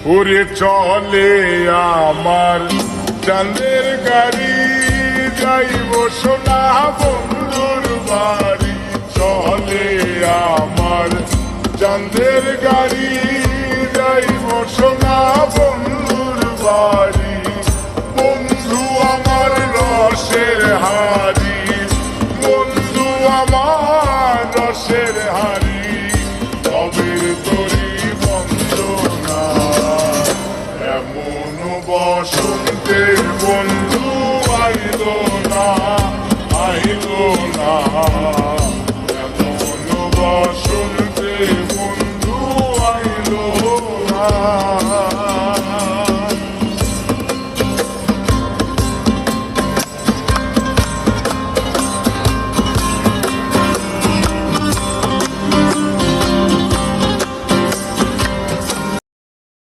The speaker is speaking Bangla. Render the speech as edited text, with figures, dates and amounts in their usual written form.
উড়ে চলে আমার চাঁদের গাড়ি, যাইব সোনা বন্ধুর বাড়ি। চলে আমার চাঁদের গাড়ি, যাইব সোনা বন্ধুর বাড়ি। বন্ধু আমার রসের হাড়ি, বন্ধু আমার রসের হাড়ি, তবের তরি বন্দনা। এমন বসন্তের বন্ধু আইলো না, আইলো না।